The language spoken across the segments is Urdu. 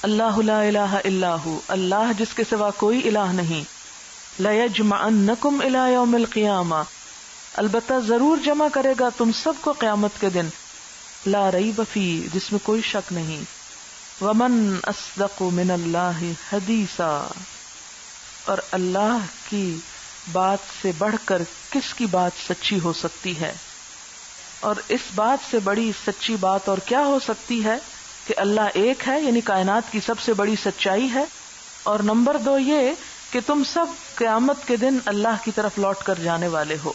اللہ لا الہ الا ہو، اللہ جس کے سوا کوئی الہ نہیں، لیجمعنکم الی یوم القیامہ، البتہ ضرور جمع کرے گا تم سب کو قیامت کے دن، لا ریب فی، جس میں کوئی شک نہیں، ومن اصدق من اللہ حدیثا، اور اللہ کی بات سے بڑھ کر کس کی بات سچی ہو سکتی ہے، اور اس بات سے بڑی سچی بات اور کیا ہو سکتی ہے کہ اللہ ایک ہے، یعنی کائنات کی سب سے بڑی سچائی ہے، اور نمبر 2 یہ کہ تم سب قیامت کے دن اللہ کی طرف لوٹ کر جانے والے ہو۔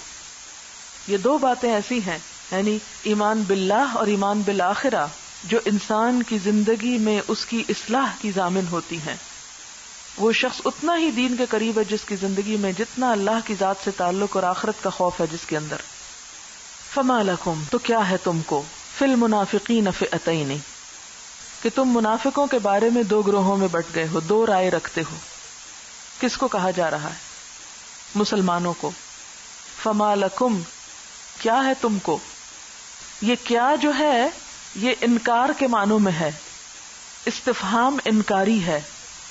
یہ 2 باتیں ایسی ہیں، یعنی ایمان باللہ اور ایمان بالآخرہ، جو انسان کی زندگی میں اس کی اصلاح کی ضامن ہوتی ہیں۔ وہ شخص اتنا ہی دین کے قریب ہے جس کی زندگی میں جتنا اللہ کی ذات سے تعلق اور آخرت کا خوف ہے جس کے اندر۔ فما لکم، تو کیا ہے تم کو، فی المنافقین فئتین، کہ تم منافقوں کے بارے میں 2 گروہوں میں بٹ گئے ہو، 2 رائے رکھتے ہو۔ کس کو کہا جا رہا ہے؟ مسلمانوں کو۔ فما لکم، کیا ہے تم کو، یہ کیا جو ہے یہ انکار کے معنوں میں ہے، استفہام انکاری ہے،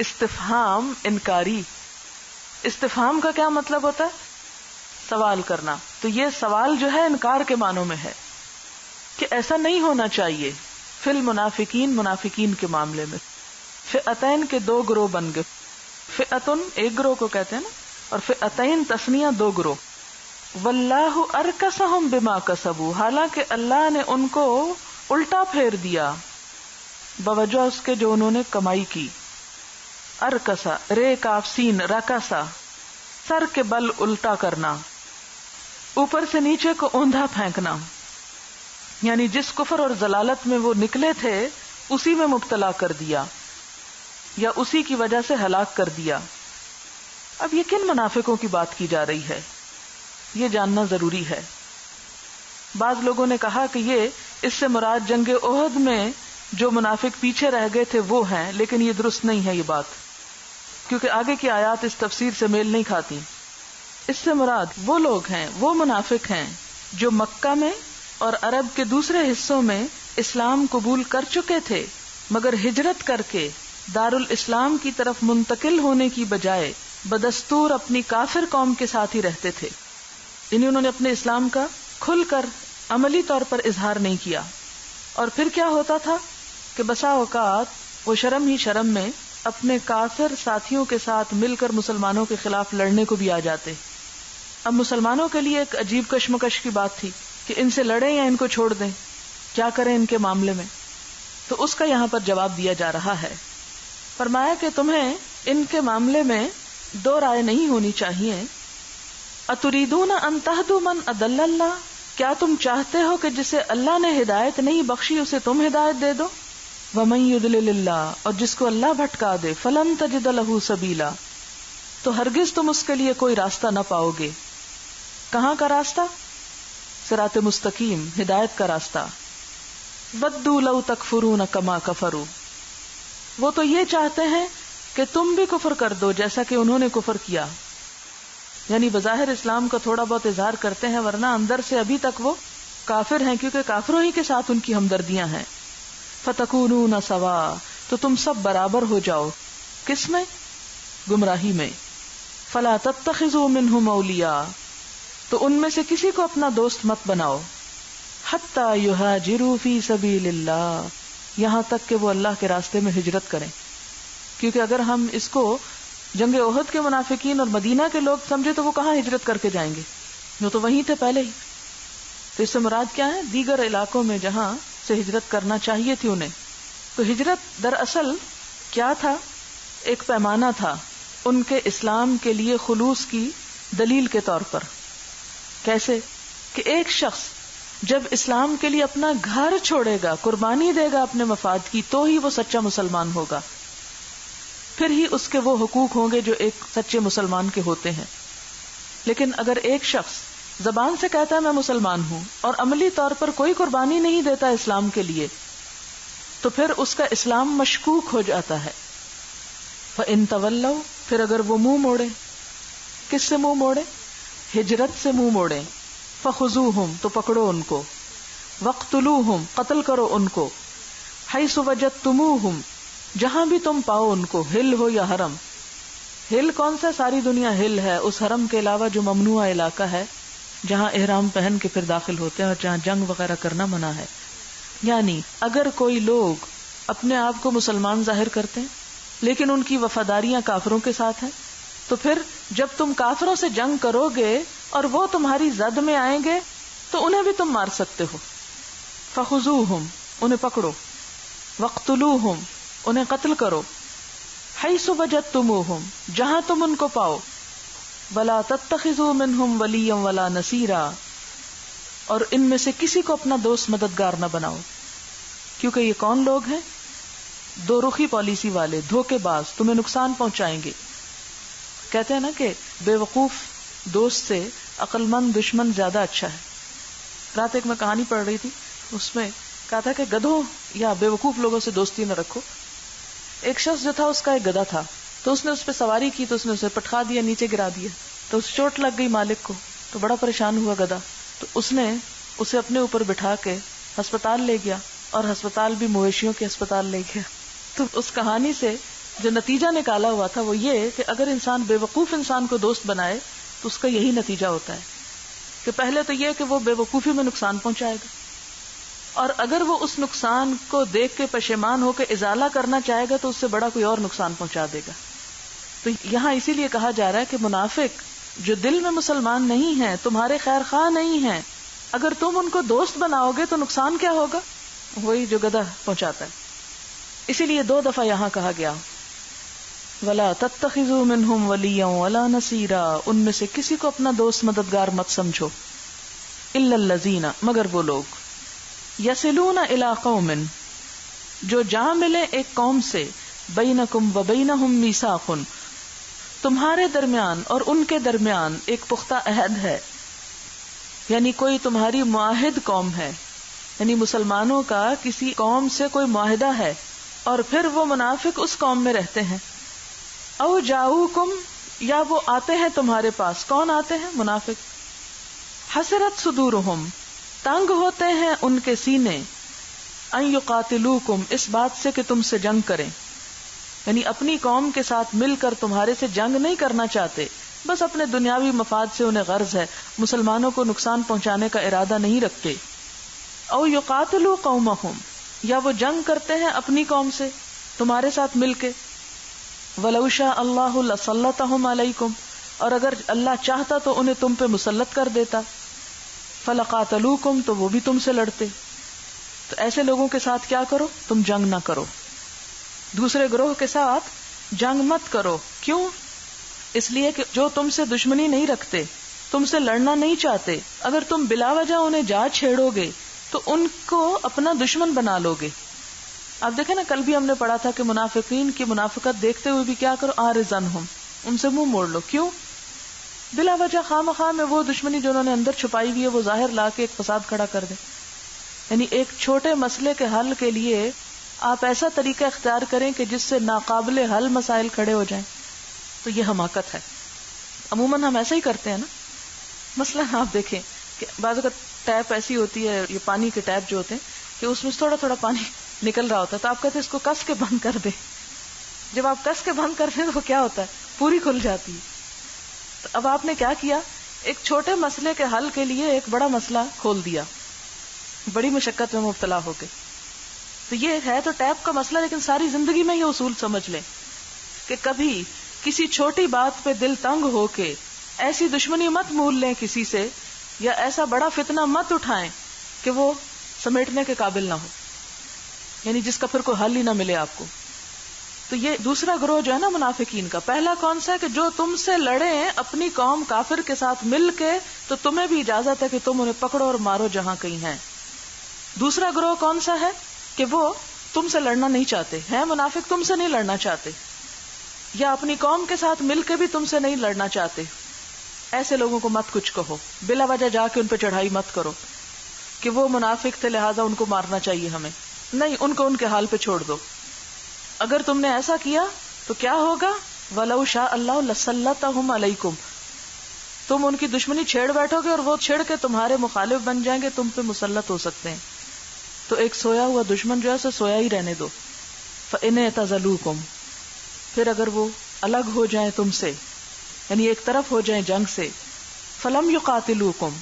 استفہام انکاری۔ استفہام کا کیا مطلب ہوتا ہے؟ سوال کرنا، تو یہ سوال جو ہے انکار کے معنوں میں ہے کہ ایسا نہیں ہونا چاہیے۔ فی المنافقین، منافقین کے معاملے میں فئتین کے 2 گروہ بن گئے، فئتن ایک گروہ کو کہتے ہیں نا، اور فئتین تثنیہ 2 گروہ۔ واللہ ارکسہم بما کسبوا، حالانکہ اللہ نے ان کو الٹا پھیر دیا بوجہ اس کے جو انہوں نے کمائی کی۔ ارکسا، رے کاف سین، رکسا، سر کے بل الٹا کرنا، اوپر سے نیچے کو اوندھا پھینکنا، یعنی جس کفر اور ضلالت میں وہ نکلے تھے اسی میں مبتلا کر دیا یا اسی کی وجہ سے ہلاک کر دیا۔ اب یہ کن منافقوں کی بات کی جا رہی ہے یہ جاننا ضروری ہے۔ بعض لوگوں نے کہا کہ یہ اس سے مراد جنگ احد میں جو منافق پیچھے رہ گئے تھے وہ ہیں، لیکن یہ درست نہیں ہے یہ بات، کیونکہ آگے کی آیات اس تفسیر سے میل نہیں کھاتی۔ اس سے مراد وہ لوگ ہیں، وہ منافق ہیں جو مکہ میں اور عرب کے دوسرے حصوں میں اسلام قبول کر چکے تھے، مگر ہجرت کر کے دارالاسلام کی طرف منتقل ہونے کی بجائے بدستور اپنی کافر قوم کے ساتھ ہی رہتے تھے، یعنی انہوں نے اپنے اسلام کا کھل کر عملی طور پر اظہار نہیں کیا۔ اور پھر کیا ہوتا تھا کہ بسا اوقات وہ شرم ہی شرم میں اپنے کافر ساتھیوں کے ساتھ مل کر مسلمانوں کے خلاف لڑنے کو بھی آ جاتے۔ اب مسلمانوں کے لیے ایک عجیب کشمکش کی بات تھی کہ ان سے لڑیں یا ان کو چھوڑ دیں، کیا کریں ان کے معاملے میں، تو اس کا یہاں پر جواب دیا جا رہا ہے۔ فرمایا کہ تمہیں ان کے معاملے میں 2 رائے نہیں ہونی چاہیے۔ اتریدون ان تہدوا من اضل اللہ، کیا تم چاہتے ہو کہ جسے اللہ نے ہدایت نہیں بخشی اسے تم ہدایت دے دو؟ ومن یضلل اللہ، اور جس کو اللہ بھٹکا دے، فلن تجد له سبیلا، تو ہرگز تم اس کے لیے کوئی راستہ نہ پاؤ گے۔ کہاں کا راستہ؟ صراط مستقیم، ہدایت کا راستہ۔ ودوا لو تکفرون کما کفروا، وہ تو یہ چاہتے ہیں کہ تم بھی کفر کر دو جیسا کہ انہوں نے کفر کیا، یعنی بظاہر اسلام کا تھوڑا بہت اظہار کرتے ہیں ورنہ اندر سے ابھی تک وہ کافر ہیں، کیونکہ کافروں ہی کے ساتھ ان کی ہمدردیاں ہیں۔ فتکونون سوا، تو تم سب برابر ہو جاؤ، کس میں؟ گمراہی میں۔ فلا تتخذوا منہم اولیاء، تو ان میں سے کسی کو اپنا دوست مت بناؤ۔ حتی یہاجروا فی سبیل اللہ، یہاں تک کہ وہ اللہ کے راستے میں ہجرت کریں، کیونکہ اگر ہم اس کو جنگ احد کے منافقین اور مدینہ کے لوگ سمجھے تو وہ کہاں ہجرت کر کے جائیں گے، وہ تو وہیں تھے پہلے ہی۔ تو اس سے مراد کیا ہے؟ دیگر علاقوں میں جہاں سے ہجرت کرنا چاہیے تھی انہیں۔ تو ہجرت دراصل کیا تھا؟ ایک پیمانہ تھا ان کے اسلام کے لیے خلوص کی دلیل کے طور پر۔ کیسے؟ کہ ایک شخص جب اسلام کے لیے اپنا گھر چھوڑے گا، قربانی دے گا اپنے مفاد کی، تو ہی وہ سچا مسلمان ہوگا، پھر ہی اس کے وہ حقوق ہوں گے جو ایک سچے مسلمان کے ہوتے ہیں۔ لیکن اگر ایک شخص زبان سے کہتا ہے میں مسلمان ہوں اور عملی طور پر کوئی قربانی نہیں دیتا اسلام کے لیے، تو پھر اس کا اسلام مشکوک ہو جاتا ہے۔ فَإِن تَوَلَّوْا، پھر اگر وہ منہ موڑے، کس سے منہ موڑے؟ ہجرت سے منہ موڑے۔ فَخُذُوهُمْ، تو پکڑو ان کو، وَاقْتُلُوهُمْ، قتل کرو ان کو، حَيْثُ وَجَدتُّمُوهُمْ، جہاں بھی تم پاؤ ان کو، ہل ہو یا حرم. ہل کون سا؟ ساری دنیا ہل ہے، اس حرم کے علاوہ جو ممنوع علاقہ ہے جہاں احرام پہن کے پھر داخل ہوتے ہیں اور جہاں جنگ وغیرہ کرنا منع ہے. یعنی اگر کوئی لوگ اپنے آپ کو مسلمان ظاہر کرتے ہیں لیکن ان کی وفاداریاں کافروں کے ساتھ ہیں، تو پھر جب تم کافروں سے جنگ کرو گے اور وہ تمہاری زد میں آئیں گے تو انہیں بھی تم مار سکتے ہو. فخذوہم، انہیں پکڑو، وقتلوہم، انہیں قتل کرو، حیث وجدتموہم، جہاں تم ان کو پاؤ، ولا تتخذوا منہم ولیا ولا نصیرا، اور ان میں سے کسی کو اپنا دوست مددگار نہ بناؤ. کیونکہ یہ کون لوگ ہیں؟ دو رخی پالیسی والے، دھوکے باز، تمہیں نقصان پہنچائیں گے. کہتے ہیں نا کہ بے وقوف دوست سے عقل مند دشمن زیادہ اچھا ہے. رات ایک میں کہانی پڑھ رہی تھی، اس میں کہا تھا کہ گدھوں یا بے وقوف لوگوں سے دوستی نہ رکھو. ایک شخص جو تھا اس کا ایک گدھا تھا، تو اس نے اس پہ سواری کی تو اس نے اسے پٹخا دیا، نیچے گرا دیا، تو اس چوٹ لگ گئی مالک کو، تو بڑا پریشان ہوا گدھا. تو اس نے اسے اپنے اوپر بٹھا کے ہسپتال لے گیا، اور ہسپتال بھی مویشیوں کے ہسپتال لے گیا. تو اس کہانی سے جو نتیجہ نکالا ہوا تھا وہ یہ کہ اگر انسان بے وقوف انسان کو دوست بنائے تو اس کا یہی نتیجہ ہوتا ہے کہ پہلے تو یہ کہ وہ بے وقوفی میں نقصان پہنچائے گا، اور اگر وہ اس نقصان کو دیکھ کے پشیمان ہو کے ازالہ کرنا چاہے گا تو اس سے بڑا کوئی اور نقصان پہنچا دے گا. تو یہاں اسی لیے کہا جا رہا ہے کہ منافق جو دل میں مسلمان نہیں ہیں، تمہارے خیر خواہ نہیں ہیں، اگر تم ان کو دوست بناؤ گے تو نقصان کیا ہوگا؟ وہی جو گدھا پہنچاتا ہے. اسی لیے 2 دفعہ یہاں کہا گیا وَلَا تَتَّخِذُوا مِنْهُمْ وَلِيًّا وَلَا نَصِيرًا، ان میں سے کسی کو اپنا دوست مددگار مت سمجھو. إِلَّا الَّذِينَ، مگر وہ لوگ، يَصِلُونَ إِلَىٰ قَوْمٍ، جو جا ملے ایک قوم سے، بَيْنَكُمْ وَبَيْنَهُمْ مِيثَاقٌ، تمہارے درمیان اور ان کے درمیان ایک پختہ عہد ہے. یعنی کوئی تمہاری معاہد قوم ہے، یعنی مسلمانوں کا کسی قوم سے کوئی معاہدہ ہے، اور پھر وہ منافق اس قوم میں رہتے ہیں. او جاؤکم، یا وہ آتے ہیں تمہارے پاس. کون آتے ہیں؟ منافق. حسرت صدورہم، تنگ ہوتے ہیں ان کے سینے، ان یقاتلوکم، اس بات سے کہ تم سے جنگ کریں. یعنی اپنی قوم کے ساتھ مل کر تمہارے سے جنگ نہیں کرنا چاہتے، بس اپنے دنیاوی مفاد سے انہیں غرض ہے، مسلمانوں کو نقصان پہنچانے کا ارادہ نہیں رکھتے. او یقاتلوا قومہم، یا وہ جنگ کرتے ہیں اپنی قوم سے تمہارے ساتھ مل کے. وَلَوْ شَاءَ اللَّهُ لَسَلَّطَهُمْ عَلَيْكُمْ، اور اگر اللہ چاہتا تو انہیں تم پہ مسلط کر دیتا. فَلَقَاتَلُوكُمْ، تو وہ بھی تم سے لڑتے. تو ایسے لوگوں کے ساتھ کیا کرو؟ تم جنگ نہ کرو، دوسرے گروہ کے ساتھ جنگ مت کرو. کیوں؟ اس لیے کہ جو تم سے دشمنی نہیں رکھتے، تم سے لڑنا نہیں چاہتے، اگر تم بلا وجہ انہیں جا چھیڑو گے تو ان کو اپنا دشمن بنا لو گے. آپ دیکھیں نا، کل بھی ہم نے پڑھا تھا کہ منافقین کی منافقت دیکھتے ہوئے بھی کیا کرو؟ آرزنہم، ان سے منہ موڑ لو. کیوں؟ بلا وجہ خواہ میں وہ دشمنی جو انہوں نے اندر چھپائی ہوئی ہے وہ ظاہر لا کے ایک فساد کھڑا کر دیں. یعنی ایک چھوٹے مسئلے کے حل کے لیے آپ ایسا طریقہ اختیار کریں کہ جس سے ناقابل حل مسائل کھڑے ہو جائیں، تو یہ حماقت ہے. عموماً ہم ایسا ہی کرتے ہیں نا. مثلا آپ دیکھیں کہ بعض اوقات ٹیپ ایسی ہوتی ہے، یہ پانی کے ٹیپ جو ہوتے ہیں کہ اس میں تھوڑا تھوڑا پانی نکل رہا ہوتا ہے، تو آپ کہتے ہیں اس کو کس کے بند کر دیں. جب آپ کس کے بند کرتے ہیں تو کیا ہوتا ہے؟ پوری کھل جاتی ہے. تو اب آپ نے کیا کیا؟ ایک چھوٹے مسئلے کے حل کے لیے ایک بڑا مسئلہ کھول دیا، بڑی مشقت میں مبتلا ہو گئے. تو یہ ہے تو ٹیپ کا مسئلہ، لیکن ساری زندگی میں یہ اصول سمجھ لیں کہ کبھی کسی چھوٹی بات پہ دل تنگ ہو کے ایسی دشمنی مت مول لیں کسی سے، یا ایسا بڑا فتنہ مت اٹھائیں کہ وہ سمیٹنے کے قابل نہ ہو، یعنی جس کا پھر کوئی حل ہی نہ ملے آپ کو. تو یہ دوسرا گروہ جو ہے نا منافقین کا، پہلا کون سا ہے کہ جو تم سے لڑے اپنی قوم کافر کے ساتھ مل کے، تو تمہیں بھی اجازت ہے کہ تم انہیں پکڑو اور مارو جہاں کہیں ہیں. دوسرا گروہ کون سا ہے کہ وہ تم سے لڑنا نہیں چاہتے ہیں، منافق تم سے نہیں لڑنا چاہتے، یا اپنی قوم کے ساتھ مل کے بھی تم سے نہیں لڑنا چاہتے. ایسے لوگوں کو مت کچھ کہو، بلا وجہ جا کے ان پہ چڑھائی مت کرو کہ وہ منافق تھے لہذا ان کو مارنا چاہیے ہمیں. نہیں، ان کو ان کے حال پہ چھوڑ دو. اگر تم نے ایسا کیا تو کیا ہوگا؟ وَلَوْ شَاءَ اللَّهُ لَسَلَّطَهُمْ عَلَيْكُمْ، تم ان کی دشمنی چھیڑ بیٹھو گے اور وہ چھیڑ کے تمہارے مخالف بن جائیں گے، تم پہ مسلط ہو سکتے ہیں. تو ایک سویا ہوا دشمن جو ہے اسے سویا ہی رہنے دو. فَإِنْ اعْتَزَلُوكُمْ، پھر اگر وہ الگ ہو جائیں تم سے، یعنی ایک طرف ہو جائیں جنگ سے، فَلَمْ يُقَاتِلُوكُمْ،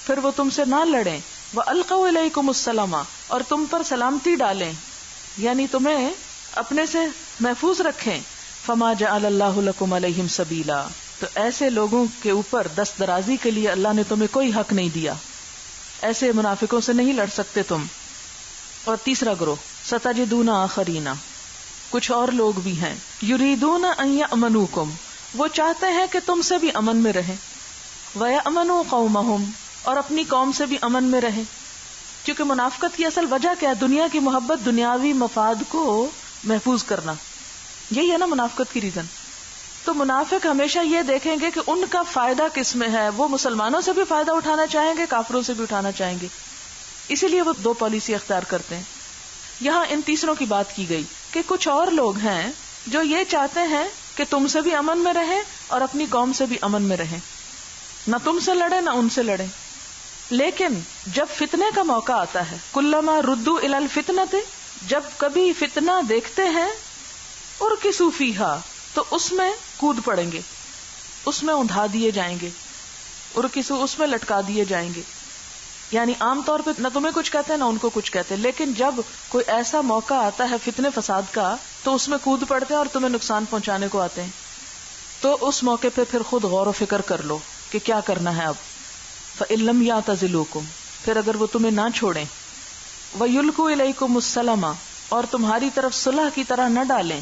پھر وہ تم سے نہ لڑیں، وَأَلْقَوْا إِلَيْكُمُ السَّلَامَ، اور تم پر سلامتی ڈالیں، یعنی تمہیں اپنے سے محفوظ رکھیں، فَمَا جَعَلَ اللَّهُ لَكُمْ عَلَيْهِمْ سَبِيلًا، تو ایسے لوگوں کے اوپر دست درازی کے لیے اللہ نے تمہیں کوئی حق نہیں دیا، ایسے منافقوں سے نہیں لڑ سکتے تم۔ اور تیسرا گروہ سَتَجِدُونَ آخَرِينَ، کچھ اور لوگ بھی ہیں، یریدون ان یأمنوکم، وہ چاہتے ہیں کہ تم سے بھی امن میں رہیں، ویأمنوا قومہم، اور اپنی قوم سے بھی امن میں رہیں، کیونکہ منافقت کی اصل وجہ کیا ہے؟ دنیا کی محبت، دنیاوی مفاد کو محفوظ کرنا، یہی ہے نا منافقت کی ریزن۔ تو منافق ہمیشہ یہ دیکھیں گے کہ ان کا فائدہ کس میں ہے، وہ مسلمانوں سے بھی فائدہ اٹھانا چاہیں گے، کافروں سے بھی اٹھانا چاہیں گے، اسی لیے وہ دو پالیسی اختیار کرتے ہیں۔ یہاں ان تیسروں کی بات کی گئی کہ کچھ اور لوگ ہیں جو یہ چاہتے ہیں کہ تم سے بھی امن میں رہیں اور اپنی قوم سے بھی امن میں رہیں، نہ تم سے لڑے نہ ان سے لڑے، لیکن جب فتنے کا موقع آتا ہے، کلما ردوا الی الفتنۃ، جب کبھی فتنہ دیکھتے ہیں، ارکسوا فیہا، تو اس میں کود پڑیں گے، اس میں اندھا دیے جائیں گے، ارکسوا، اس میں لٹکا دیے جائیں گے، یعنی عام طور پہ نہ تمہیں کچھ کہتے ہیں نہ ان کو کچھ کہتے، لیکن جب کوئی ایسا موقع آتا ہے فتنے فساد کا تو اس میں کود پڑتے ہیں اور تمہیں نقصان پہنچانے کو آتے ہیں، تو اس موقع پہ پھر خود غور و فکر کر لو کہ کیا کرنا ہے اب۔ فَإِن لَّمْ يَعْتَزِلُوكُمْ، پھر اگر وہ تمہیں نہ چھوڑیں، وَيُلْقُوا إِلَيْكُمُ السَّلَامَ، اور تمہاری طرف صلح کی طرح نہ ڈالیں،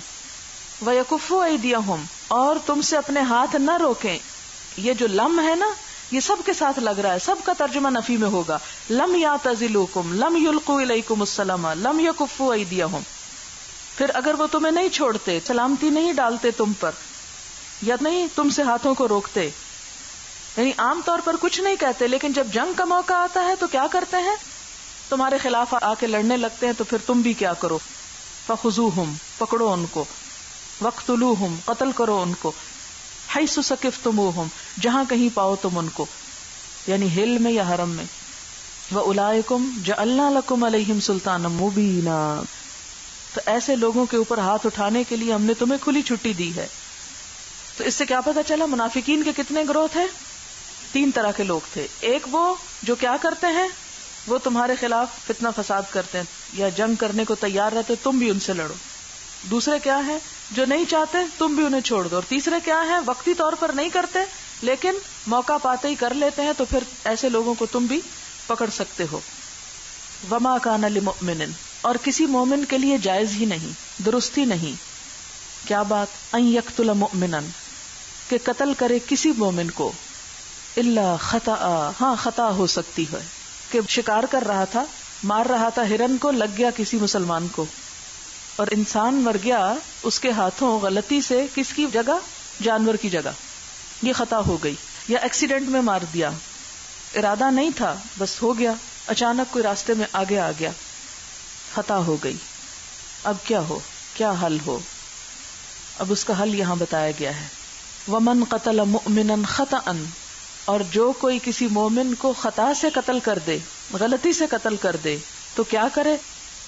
وَيَكُفُّوا أَيْدِيَهُمْ، اور تم سے اپنے ہاتھ نہ روکیں، یہ جو لم ہے نا یہ سب کے ساتھ لگ رہا ہے، سب کا ترجمہ نفی میں ہوگا، لم يعتزلوکم، لم یلقوا الیکم السلام، لم یکفوا ایدیہم، پھر اگر وہ تمہیں نہیں چھوڑتے، سلامتی نہیں ڈالتے تم پر، یا نہیں تم سے ہاتھوں کو روکتے، یعنی عام طور پر کچھ نہیں کہتے، لیکن جب جنگ کا موقع آتا ہے تو کیا کرتے ہیں؟ تمہارے خلاف آ کے لڑنے لگتے ہیں، تو پھر تم بھی کیا کرو؟ فخذوہم، پکڑو ان کو، وقتلوہم، قتل کرو ان کو، حیث ثقفتموہم، جہاں کہیں پاؤ تم ان کو، یعنی ہل میں یا حرم میں، وَأُولَئِكُمْ جَعَلْنَا لَكُمْ عَلَيْهِمْ سُلْطَانًا مُبِينًا، تو ایسے لوگوں کے اوپر ہاتھ اٹھانے کے لیے ہم نے تمہیں کھلی چھٹی دی ہے۔ تو اس سے کیا پتا چلا منافقین کے کتنے گروہ تھے؟ 3 طرح کے لوگ تھے، ایک وہ جو کیا کرتے ہیں، وہ تمہارے خلاف فتنہ فساد کرتے ہیں یا جنگ کرنے کو تیار رہتے، تم بھی ان سے لڑو، دوسرے کیا ہے جو نہیں چاہتے تم بھی انہیں چھوڑ دو، اور تیسرے کیا ہے وقتی طور پر نہیں کرتے لیکن موقع پاتے ہی کر لیتے ہیں، تو پھر ایسے لوگوں کو تم بھی پکڑ سکتے ہو۔ وما کان لمؤمن، اور کسی مومن کے لیے جائز ہی نہیں، درست ہی نہیں، کیا بات؟ ان یقتل مؤمنا، کہ قتل کرے کسی مومن کو، الا خطا، ہاں خطا ہو سکتی ہے کہ شکار کر رہا تھا، مار رہا تھا ہرن کو، لگ گیا کسی مسلمان کو اور انسان مر گیا اس کے ہاتھوں غلطی سے، کس کی جگہ؟ جانور کی جگہ، یہ خطا ہو گئی، یا ایکسیڈنٹ میں مار دیا، ارادہ نہیں تھا بس ہو گیا، اچانک کوئی راستے میں آگے آ گیا، خطا ہو گئی، اب کیا ہو، کیا حل ہو؟ اب اس کا حل یہاں بتایا گیا ہے، ومن قتل مؤمنا خطأ، اور جو کوئی کسی مومن کو خطا سے قتل کر دے، غلطی سے قتل کر دے، تو کیا کرے؟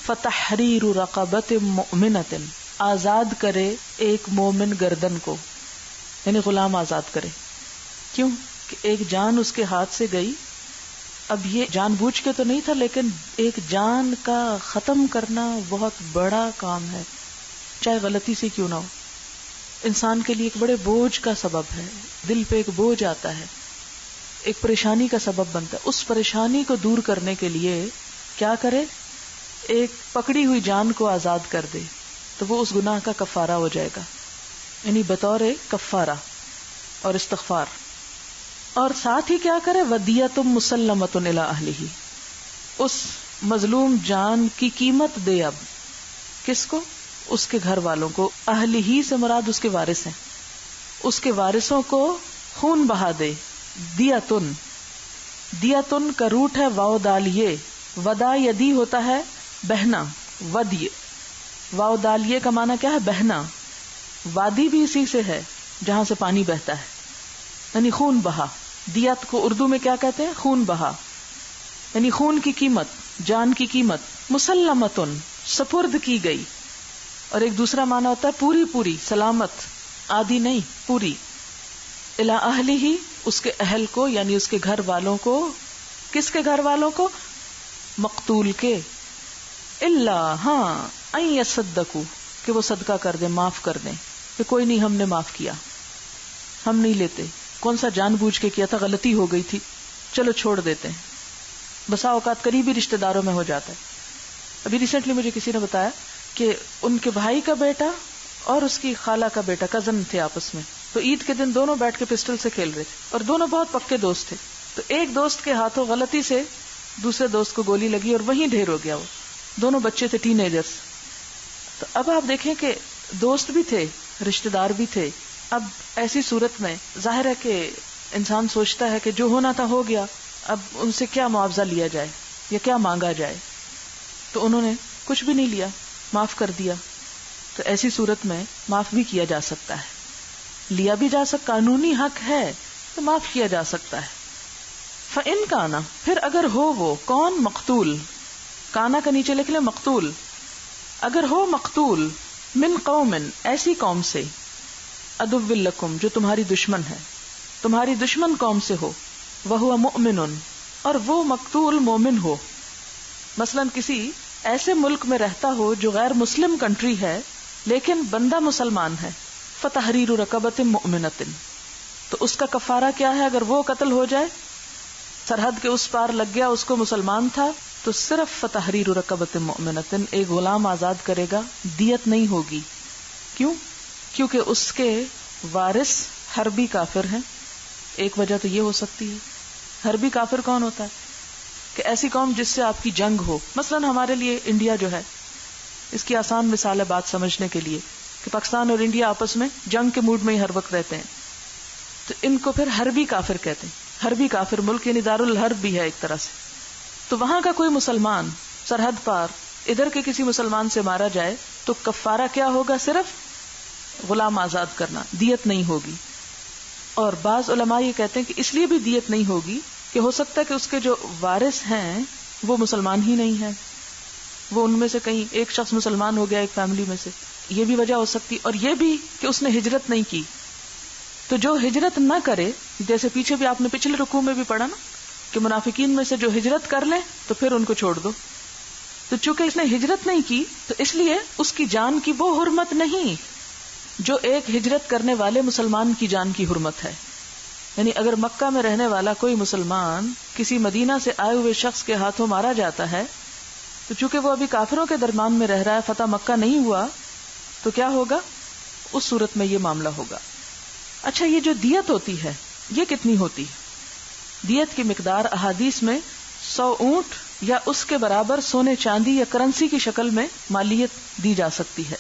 فتحریر رقبۃ مؤمنۃ، آزاد کرے ایک مومن گردن کو، یعنی غلام آزاد کرے، کیوں کہ ایک جان اس کے ہاتھ سے گئی، اب یہ جان بوجھ کے تو نہیں تھا، لیکن ایک جان کا ختم کرنا بہت بڑا کام ہے، چاہے غلطی سے کیوں نہ ہو، انسان کے لیے ایک بڑے بوجھ کا سبب ہے، دل پہ ایک بوجھ آتا ہے، ایک پریشانی کا سبب بنتا ہے، اس پریشانی کو دور کرنے کے لیے کیا کرے؟ ایک پکڑی ہوئی جان کو آزاد کر دے، تو وہ اس گناہ کا کفارہ ہو جائے گا، یعنی بطور کفارہ اور استغفار، اور ساتھ ہی کیا کرے؟ ودیۃ مسلمۃ الی اہلہ، اس مظلوم جان کی قیمت دے، اب کس کو؟ اس کے گھر والوں کو، اہل ہی سے مراد اس کے وارث ہیں، اس کے وارثوں کو خون بہا دے، دیتن، دیتن کا روٹ ہے واو دالیے، ودا یدی ہوتا ہے بہنا، ودی، واو دالیے کا معنی کیا ہے؟ بہنا، وادی بھی اسی سے ہے جہاں سے پانی بہتا ہے، یعنی خون بہا، دیت کو اردو میں کیا کہتے ہیں؟ خون بہا، یعنی خون کی قیمت، جان کی قیمت، مسلمتن، سپرد کی گئی، اور ایک دوسرا معنی ہوتا ہے پوری پوری سلامت، آدھی نہیں پوری. الی اہلہ، اس کے اہل کو یعنی اس کے گھر والوں کو. کس کے گھر والوں کو؟ مقتول کے. الا، ہاں، ان یصدقوا، کہ وہ صدقہ کر دیں، معاف کر دیں، کہ کوئی نہیں ہم نے معاف کیا، ہم نہیں لیتے، کون سا جان بوجھ کے کیا تھا، غلطی ہو گئی تھی، چلو چھوڑ دیتے ہیں. بسا اوقات قریبی رشتہ داروں میں ہو جاتا ہے. ابھی ریسنٹلی مجھے کسی نے بتایا کہ ان کے بھائی کا بیٹا اور اس کی خالہ کا بیٹا کزن تھے آپس میں، تو عید کے دن دونوں بیٹھ کے پسٹل سے کھیل رہے تھے اور دونوں بہت پکے دوست تھے. تو ایک دوست کے ہاتھوں غلطی سے دوسرے دوست کو گولی لگی اور وہیں ڈھیر ہو گیا. وہ دونوں بچے تھے، ٹین ایجرز. تو اب آپ دیکھیں کہ دوست بھی تھے، رشتہ دار بھی تھے. اب ایسی صورت میں ظاہر ہے کہ انسان سوچتا ہے کہ جو ہونا تھا ہو گیا، اب ان سے کیا معاوضہ لیا جائے یا کیا مانگا جائے. تو انہوں نے کچھ بھی نہیں لیا، معاف کر دیا. تو ایسی صورت میں معاف بھی کیا جا سکتا ہے، لیا بھی جا سکتا، قانونی حق ہے تو معاف کیا جا سکتا ہے. فَإِن کانا، پھر اگر ہو وہ کون؟ مقتول. کانا کا نیچے لکھ لیں مقتول. اگر ہو مقتول من قوم، ایسی قوم سے، عدو لکم، جو تمہاری دشمن ہے، تمہاری دشمن قوم سے ہو، وہو مؤمن، اور وہ مقتول مومن ہو. مثلا کسی ایسے ملک میں رہتا ہو جو غیر مسلم کنٹری ہے لیکن بندہ مسلمان ہے، فتحریر رقبۃ مؤمنۃ، تو اس کا کفارہ کیا ہے؟ اگر وہ قتل ہو جائے، سرحد کے اس پار لگ گیا، اس کو مسلمان تھا، تو صرف فتحریر رقبۃ مؤمنۃ، ایک غلام آزاد کرے گا، دیت نہیں ہوگی. کیوں؟ کیونکہ اس کے وارث حربی کافر ہیں. ایک وجہ تو یہ ہو سکتی ہے. حربی کافر کون ہوتا ہے؟ کہ ایسی قوم جس سے آپ کی جنگ ہو. مثلا ہمارے لیے انڈیا جو ہے، اس کی آسان مثال ہے بات سمجھنے کے لیے، کہ پاکستان اور انڈیا آپس میں جنگ کے موڈ میں ہی ہر وقت رہتے ہیں، تو ان کو پھر حربی کافر کہتے ہیں. حربی کافر ملک یعنی دار الحرب بھی ہے ایک طرح سے. تو وہاں کا کوئی مسلمان سرحد پار ادھر کے کسی مسلمان سے مارا جائے تو کفارہ کیا ہوگا؟ صرف غلام آزاد کرنا، دیت نہیں ہوگی. اور بعض علماء یہ کہتے ہیں کہ اس لیے بھی دیت نہیں ہوگی کہ ہو سکتا ہے کہ اس کے جو وارث ہیں وہ مسلمان ہی نہیں ہیں، وہ ان میں سے کہیں ایک شخص مسلمان ہو گیا ایک فیملی میں سے، یہ بھی وجہ ہو سکتی. اور یہ بھی کہ اس نے ہجرت نہیں کی. تو جو ہجرت نہ کرے، جیسے پیچھے بھی آپ نے پچھلے رکوع میں بھی پڑھا نا کہ منافقین میں سے جو ہجرت کر لیں تو پھر ان کو چھوڑ دو. تو چونکہ اس نے ہجرت نہیں کی تو اس لیے اس کی جان کی وہ حرمت نہیں جو ایک ہجرت کرنے والے مسلمان کی جان کی حرمت ہے. یعنی اگر مکہ میں رہنے والا کوئی مسلمان کسی مدینہ سے آئے ہوئے شخص کے ہاتھوں مارا جاتا ہے تو چونکہ وہ ابھی کافروں کے درمیان میں رہ رہا ہے، فتح مکہ نہیں ہوا، تو کیا ہوگا؟ اس صورت میں یہ معاملہ ہوگا. اچھا، یہ جو دیت ہوتی ہے یہ کتنی ہوتی؟ دیت کی مقدار احادیث میں 100 اونٹ یا اس کے برابر سونے چاندی یا کرنسی کی شکل میں مالیت دی جا سکتی ہے.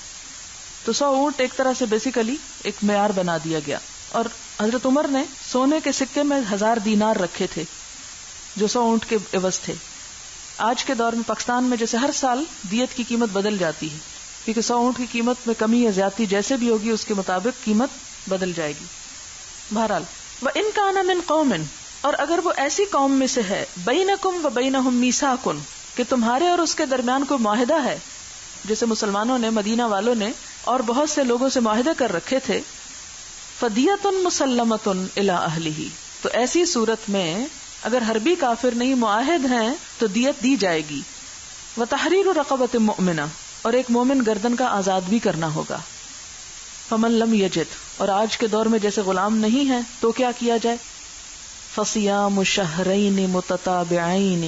تو 100 اونٹ ایک طرح سے بیسیکلی ایک معیار بنا دیا گیا. اور حضرت عمر نے سونے کے سکے میں 1000 دینار رکھے تھے جو 100 اونٹ کے عوض تھے. آج کے دور میں پاکستان میں جیسے ہر سال دیت کی قیمت بدل جاتی ہے، کیونکہ 100 اونٹ کی قیمت میں کمی یا زیادتی جیسے بھی ہوگی اس کے مطابق قیمت بدل جائے گی. بہرحال وَإِن كَانَ مِن قَوْمٍ، اور اگر وہ ایسی قوم میں سے ہے، بَيْنَكُمْ وَبَيْنَهُمْ مِيثَاقٌ، کہ تمہارے اور اس کے درمیان کوئی معاہدہ ہے، جیسے مسلمانوں نے، مدینہ والوں نے اور بہت سے لوگوں سے معاہدے کر رکھے تھے، فَدِيَةٌ مُسَلَّمَةٌ إِلَىٰ أَهْلِهِ، تو ایسی صورت میں اگر حربی کافر نہیں معاہد ہیں تو دیت دی جائے گی. وَتَحْرِيرُ رَقَبَةٍ مُؤْمِنَةٍ، اور ایک مومن گردن کا آزاد بھی کرنا ہوگا. فَمَن لَمْ يَجِدْ، اور آج کے دور میں جیسے غلام نہیں ہے تو کیا کیا جائے؟ فَصِيَامُ شَهْرَيْنِ مُتَتَابِعَيْنِ،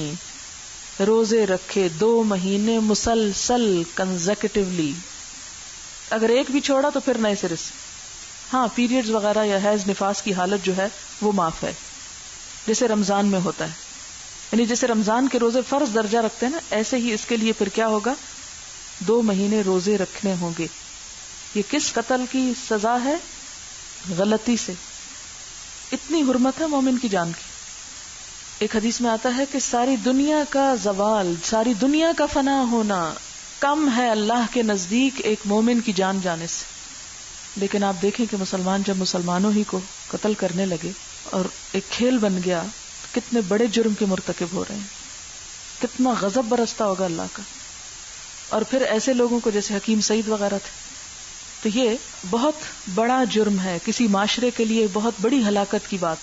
روزے رکھے 2 مہینے مسلسل کنزیکٹیولی. اگر ایک بھی چھوڑا تو پھر نئے سرے سے. ہاں، پیریڈز وغیرہ یا حیض نفاس کی حالت جو ہے وہ معاف ہے، جیسے رمضان میں ہوتا ہے. یعنی جیسے رمضان کے روزے فرض درجہ رکھتے ہیں نا، ایسے ہی اس کے لیے پھر کیا ہوگا؟ 2 مہینے روزے رکھنے ہوں گے. یہ کس قتل کی سزا ہے؟ غلطی سے. اتنی حرمت ہے مومن کی جان کی. ایک حدیث میں آتا ہے کہ ساری دنیا کا زوال، ساری دنیا کا فنا ہونا کم ہے اللہ کے نزدیک ایک مومن کی جان جانے سے. لیکن آپ دیکھیں کہ مسلمان جب مسلمانوں ہی کو قتل کرنے لگے اور ایک کھیل بن گیا، کتنے بڑے جرم کے مرتکب ہو رہے ہیں، کتنا غضب برستا ہوگا اللہ کا. اور پھر ایسے لوگوں کو جیسے حکیم سعید وغیرہ تھے. تو یہ بہت بڑا جرم ہے، کسی معاشرے کے لیے بہت بڑی ہلاکت کی بات.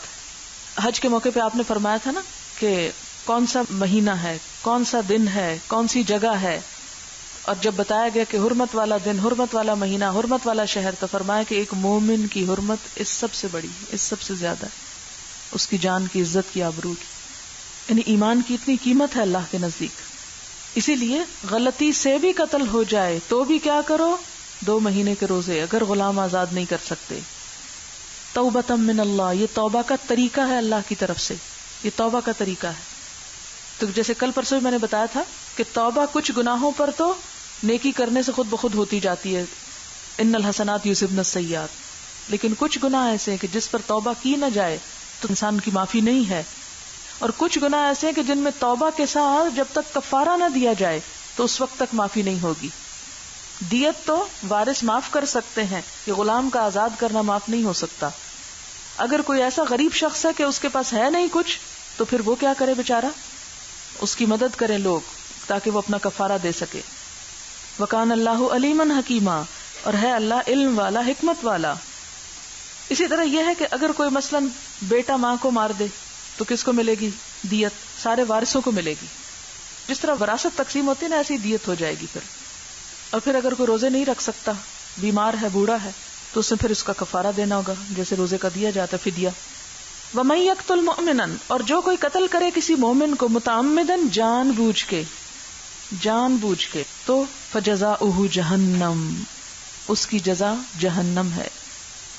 حج کے موقع پہ آپ نے فرمایا تھا نا کہ کون سا مہینہ ہے، کون سا دن ہے، کون سی جگہ ہے، اور جب بتایا گیا کہ حرمت والا دن، حرمت والا مہینہ، حرمت والا شہر، تو فرمایا کہ ایک مومن کی حرمت اس سب سے بڑی، اس سب سے زیادہ، اس کی جان کی، عزت کی، آبرو کی. یعنی ایمان کی اتنی قیمت ہے اللہ کے نزدیک. اسی لیے غلطی سے بھی قتل ہو جائے تو بھی کیا کرو، 2 مہینے کے روزے، اگر غلام آزاد نہیں کر سکتے. توبۃ من اللہ، یہ توبہ کا طریقہ ہے اللہ کی طرف سے، یہ توبہ کا طریقہ ہے. تو جیسے کل پرسوں میں نے بتایا تھا کہ توبہ کچھ گناہوں پر تو نیکی کرنے سے خود بخود ہوتی جاتی ہے، ان الحسنات یذہبن السیئات، لیکن کچھ گناہ ایسے ہیں کہ جس پر توبہ کی نہ جائے تو انسان کی معافی نہیں ہے. اور کچھ گناہ ایسے ہیں کہ جن میں توبہ کے ساتھ جب تک کفارہ نہ دیا جائے تو اس وقت تک معافی نہیں ہوگی. دیت تو وارث معاف کر سکتے ہیں، یہ غلام کا آزاد کرنا معاف نہیں ہو سکتا. اگر کوئی ایسا غریب شخص ہے کہ اس کے پاس ہے نہیں کچھ، تو پھر وہ کیا کرے بیچارہ، اس کی مدد کریں لوگ تاکہ وہ اپنا کفارہ دے سکے. وکان اللہ علیما حکیما، اور ہے اللہ علم والا، حکمت والا. اسی طرح یہ ہے کہ اگر کوئی مثلاً بیٹا ماں کو مار دے تو کس کو ملے گی دیت؟ سارے وارثوں کو ملے گی. جس طرح وراثت تقسیم ہوتی ہے نا، ایسی دیت ہو جائے گی پھر. اور پھر اگر کوئی روزے نہیں رکھ سکتا، بیمار ہے، بوڑھا ہے، تو اسے پھر اس کا کفارہ دینا ہوگا جیسے روزے کا دیا جاتا ہے فدیہ. وَمَن يَقْتُلْ مُؤْمِنًا، اور جو کوئی قتل کرے کسی مومن کو متعمدًا، جان بوجھ کے تو فَجَزَاؤُهُ جَهَنَّمُ، اس کی جزا جہنم ہے.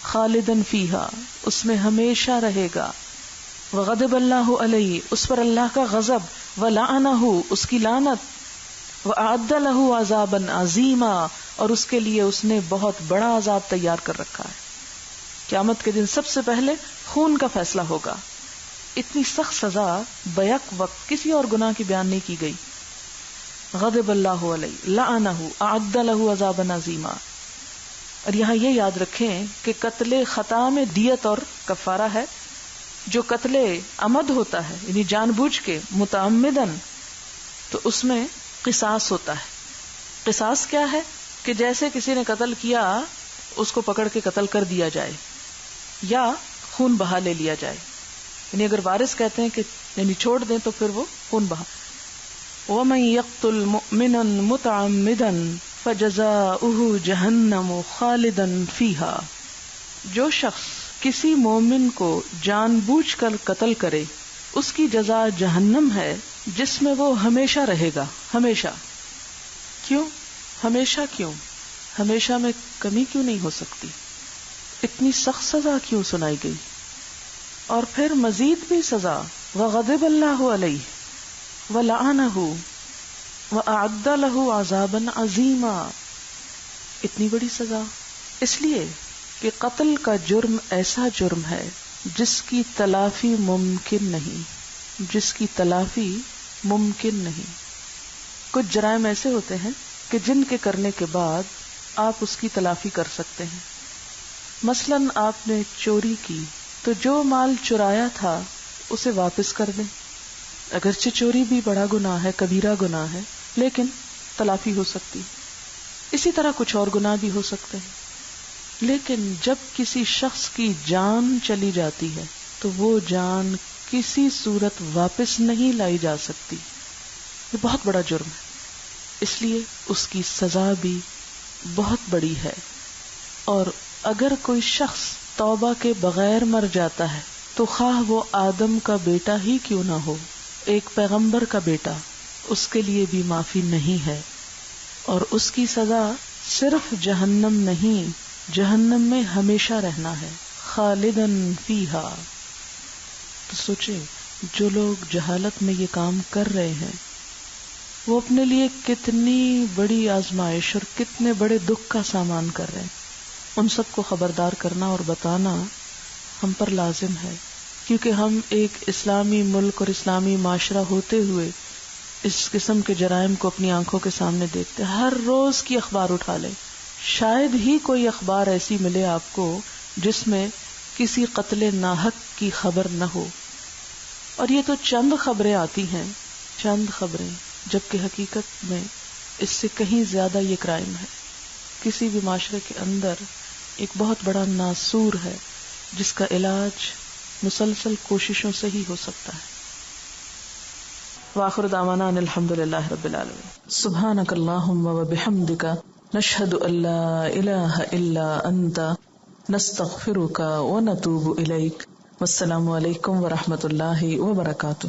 خالداً فیہا، اس میں ہمیشہ رہے گا. وغضب اللہ علیہ، اس پر اللہ کا غضب. ولعنہ، اس کی لعنت. وأعد له عذابا عظیما، اور اس کے لیے اس نے بہت بڑا عذاب تیار کر رکھا ہے. قیامت کے دن سب سے پہلے خون کا فیصلہ ہوگا. اتنی سخت سزا بیک وقت کسی اور گناہ کی بیان نہیں کی گئی. غضب اللہ علیہ، لعنہ، اعد له عذابا عظیما. اور یہاں یہ یاد رکھیں کہ قتل خطا میں دیت اور کفارہ ہے. جو قتل عمد ہوتا ہے یعنی جان بوجھ کے متعمدن، تو اس میں قصاص ہوتا ہے. قصاص کیا ہے کہ جیسے کسی نے قتل کیا اس کو پکڑ کے قتل کر دیا جائے یا خون بہا لے لیا جائے. یعنی اگر وارث کہتے ہیں کہ یعنی چھوڑ دیں تو پھر وہ خون بہا. وَمَن يَقْتُلْ مُؤْمِنًا مُتَعَمِّدًا فَجَزَاؤُهُ جَهَنَّمُ خَالِدًا فِيهَا، جو شخص کسی مومن کو جان بوجھ کر قتل کرے اس کی جزا جہنم ہے جس میں وہ ہمیشہ رہے گا. ہمیشہ. کیوں ہمیشہ؟ کیوں ہمیشہ میں کمی کیوں نہیں ہو سکتی؟ اتنی سخت سزا کیوں سنائی گئی؟ اور پھر مزید بھی سزا. وغضب اللہ علیہ ولعنہ واعد له عذابا عظیما. اتنی بڑی سزا اس لیے کہ قتل کا جرم ایسا جرم ہے جس کی تلافی ممکن نہیں، جس کی تلافی ممکن نہیں. کچھ جرائم ایسے ہوتے ہیں کہ جن کے کرنے کے بعد آپ اس کی تلافی کر سکتے ہیں. مثلاً آپ نے چوری کی تو جو مال چرایا تھا اسے واپس کر دیں. اگرچہ چوری بھی بڑا گناہ ہے، کبیرہ گناہ ہے، لیکن تلافی ہو سکتی. اسی طرح کچھ اور گناہ بھی ہو سکتے ہیں. لیکن جب کسی شخص کی جان چلی جاتی ہے تو وہ جان کسی صورت واپس نہیں لائی جا سکتی. یہ بہت بڑا جرم ہے، اس لیے اس کی سزا بھی بہت بڑی ہے. اور اگر کوئی شخص توبہ کے بغیر مر جاتا ہے تو خواہ وہ آدم کا بیٹا ہی کیوں نہ ہو، ایک پیغمبر کا بیٹا، اس کے لیے بھی معافی نہیں ہے. اور اس کی سزا صرف جہنم نہیں، جہنم میں ہمیشہ رہنا ہے. خالدن فیہا. تو سوچیں جو لوگ جہالت میں یہ کام کر رہے ہیں وہ اپنے لیے کتنی بڑی آزمائش اور کتنے بڑے دکھ کا سامان کر رہے ہیں. ان سب کو خبردار کرنا اور بتانا ہم پر لازم ہے، کیونکہ ہم ایک اسلامی ملک اور اسلامی معاشرہ ہوتے ہوئے اس قسم کے جرائم کو اپنی آنکھوں کے سامنے دیکھتے. ہر روز کی اخبار اٹھا لیں، شاید ہی کوئی اخبار ایسی ملے آپ کو جس میں کسی قتل ناحق کی خبر نہ ہو. اور یہ تو چند خبریں آتی ہیں، چند خبریں، جبکہ حقیقت میں اس سے کہیں زیادہ یہ کرائم ہے. کسی بھی معاشرے کے اندر ایک بہت بڑا ناسور ہے جس کا علاج مسلسل کوششوں سے ہی ہو سکتا ہے. وآخر دعوانا ان الحمد للہ رب العالمین. سبحانک اللہم وبحمدک نشہد ان لا الہ الا انت نستغفرک ونتوب الیک. والسلام علیکم ورحمۃ اللہ وبرکاتہ.